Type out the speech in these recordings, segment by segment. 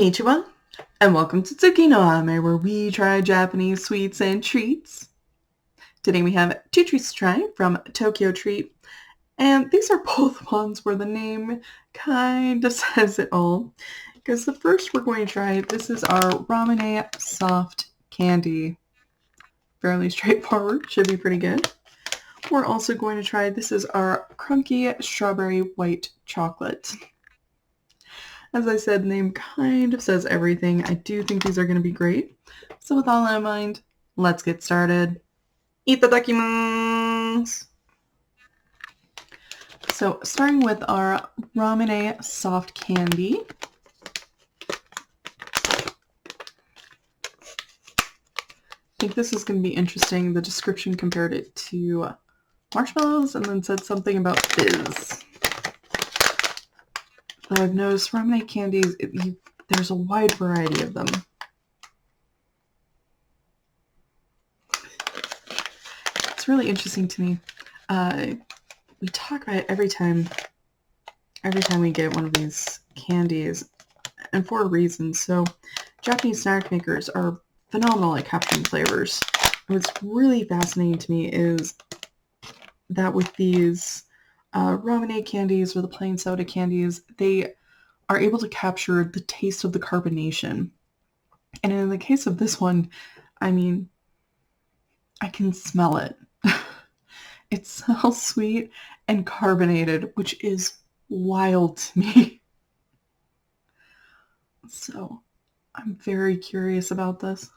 Konnichiwa, and welcome to Tsuki no Anime, where we try Japanese sweets and treats. Today we have two treats to try from Tokyo Treat, and these are both ones where the name kind of says it all. Because the first we're going to try, this is our Ramune soft candy. Fairly straightforward, should be pretty good. We're also going to try, this is our Crunky strawberry white chocolate. As I said, the name kind of says everything. I do think these are going to be great. So with all that in mind, let's get started. Itadakimasu! So starting with our Ramune soft candy. I think this is going to be interesting. The description compared it to marshmallows and then said something about fizz. Though I've noticed Ramune candies, there's a wide variety of them. It's really interesting to me. We talk about it every time we get one of these candies, and for a reason. So Japanese snack makers are phenomenal at capturing flavors. What's really fascinating to me is that with these Ramune candies or the plain soda candies, they are able to capture the taste of the carbonation. And in the case of this one, I mean, I can smell it. It smells sweet and carbonated, which is wild to me. So I'm very curious about this.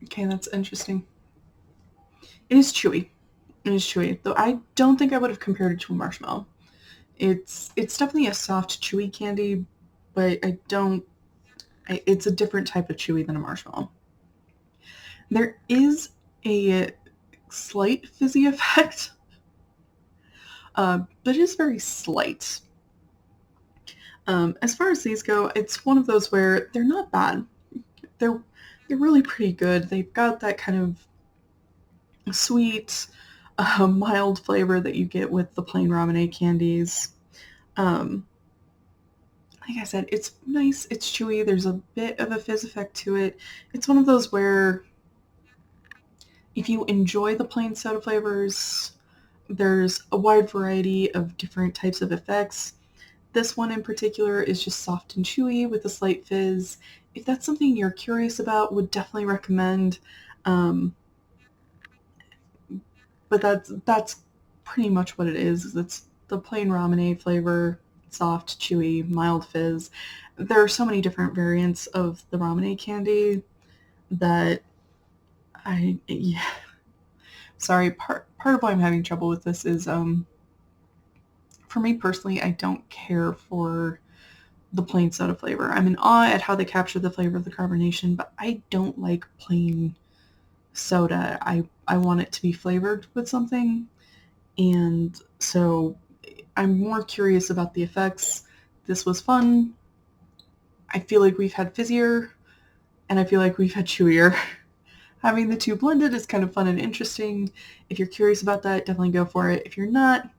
Okay, that's interesting. It is chewy. It is chewy, though I don't think I would have compared it to a marshmallow. It's definitely a soft, chewy candy, but it's a different type of chewy than a marshmallow. There is a slight fizzy effect, but it is very slight. As far as these go, it's one of those where they're not bad. They're really pretty good. They've got that kind of sweet, mild flavor that you get with the plain Ramune candies. Like I said, it's nice, it's chewy, there's a bit of a fizz effect to it. It's one of those where if you enjoy the plain soda flavors, there's a wide variety of different types of effects. This one in particular is just soft and chewy with a slight fizz. If that's something you're curious about, would definitely recommend. But that's pretty much what it is. It's the plain Ramune flavor, soft, chewy, mild fizz. There are so many different variants of the Ramune candy that sorry, part of why I'm having trouble with this is for me personally, I don't care for the plain soda flavor. I'm in awe at how they capture the flavor of the carbonation, but I don't like plain soda. I want it to be flavored with something, and so I'm more curious about the effects. This was fun. I feel like we've had fizzier, and I feel like we've had chewier. Having the two blended is kind of fun and interesting. If you're curious about that, definitely go for it. If you're not,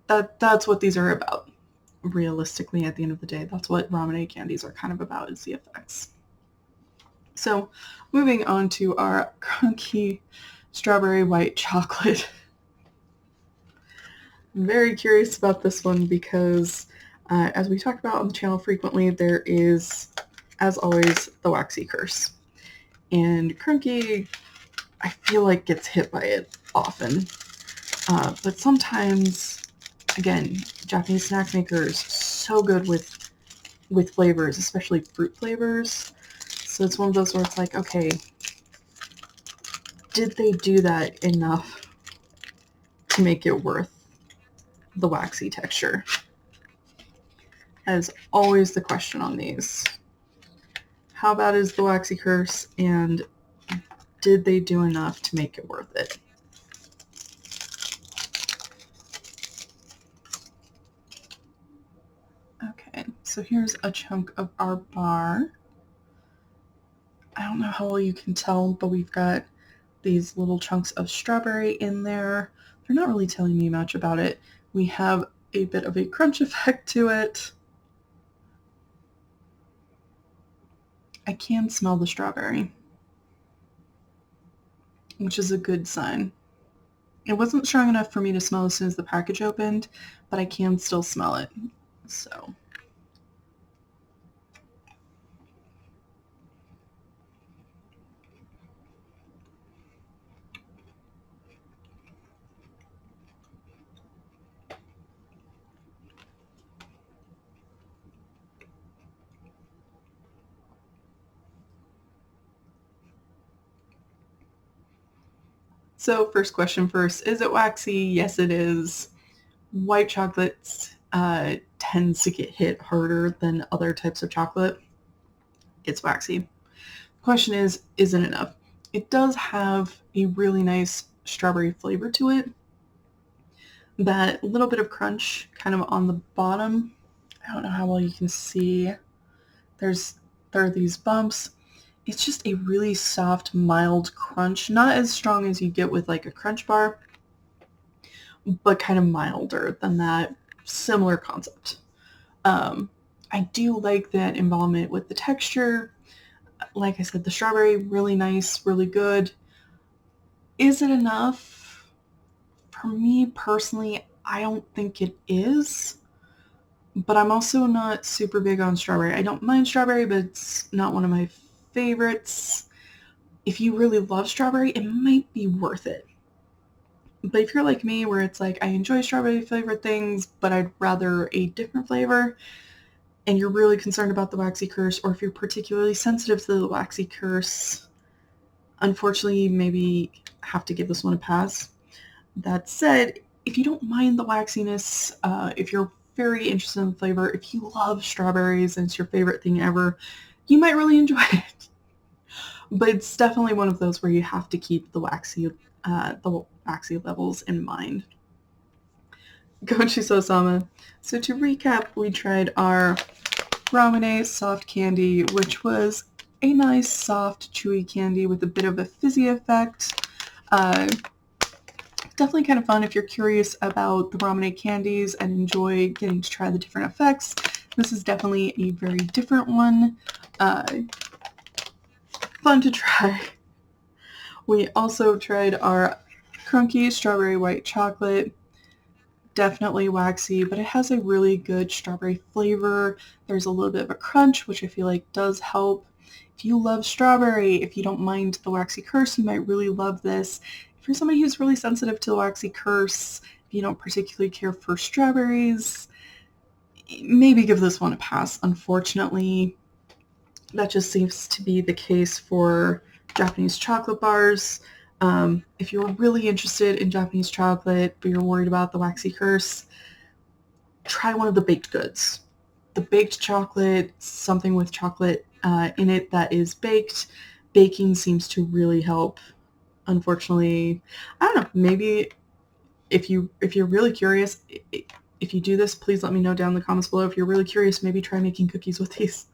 that's what these are about. Realistically, at the end of the day, that's what Ramune candies are kind of about, is the effects. So, moving on to our Crunky strawberry white chocolate. I'm very curious about this one because, as we talk about on the channel frequently, there is, as always, the waxy curse. And Crunky, I feel like, gets hit by it often. But sometimes, again, Japanese snack makers, so good with flavors, especially fruit flavors. So it's one of those where it's like, okay, did they do that enough to make it worth the waxy texture? As always the question on these. How bad is the waxy curse, and did they do enough to make it worth it? Okay, so here's a chunk of our bar. I don't know how well you can tell, but we've got these little chunks of strawberry in there. They're not really telling me much about it. We have a bit of a crunch effect to it. I can smell the strawberry, which is a good sign. It wasn't strong enough for me to smell as soon as the package opened, but I can still smell it. So first question first, is it waxy? Yes, it is. White chocolate tends to get hit harder than other types of chocolate. It's waxy. The question is it enough? It does have a really nice strawberry flavor to it. That little bit of crunch kind of on the bottom. I don't know how well you can see. There are these bumps. It's just a really soft, mild crunch. Not as strong as you get with like a Crunch bar, but kind of milder than that. Similar concept. I do like that involvement with the texture. Like I said, the strawberry, really nice, really good. Is it enough? For me personally, I don't think it is. But I'm also not super big on strawberry. I don't mind strawberry, but it's not one of my favorites. If you really love strawberry, it might be worth it. But if you're like me, where it's like, I enjoy strawberry flavored things, but I'd rather a different flavor, and you're really concerned about the waxy curse, or if you're particularly sensitive to the waxy curse, unfortunately, you maybe have to give this one a pass. That said, if you don't mind the waxiness, if you're very interested in the flavor, if you love strawberries and it's your favorite thing ever, you might really enjoy it. But it's definitely one of those where you have to keep the waxy levels in mind. Gochiso-sama. So to recap, we tried our Ramune soft candy, which was a nice, soft, chewy candy with a bit of a fizzy effect. Definitely kind of fun if you're curious about the Ramune candies and enjoy getting to try the different effects. This is definitely a very different one. Fun to try. We also tried our Crunky strawberry white chocolate. Definitely waxy, but it has a really good strawberry flavor. There's a little bit of a crunch, which I feel like does help. If you love strawberry, if you don't mind the waxy curse, you might really love this. If you're somebody who's really sensitive to the waxy curse, if you don't particularly care for strawberries, maybe give this one a pass. Unfortunately, that just seems to be the case for Japanese chocolate bars. If you're really interested in Japanese chocolate, but you're worried about the waxy curse, try one of the baked goods. The baked chocolate, something with chocolate in it that is baked. Baking seems to really help. Unfortunately, I don't know, maybe if you're really curious, if you do this, please let me know down in the comments below. If you're really curious, maybe try making cookies with these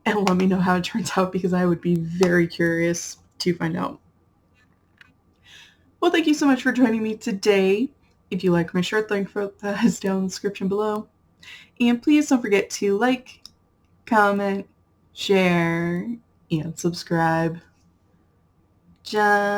and let me know how it turns out, because I would be very curious to find out. Well, thank you so much for joining me today. If you like my shirt, link for that is down in the description below. And please don't forget to like, comment, share, and subscribe. Johnny.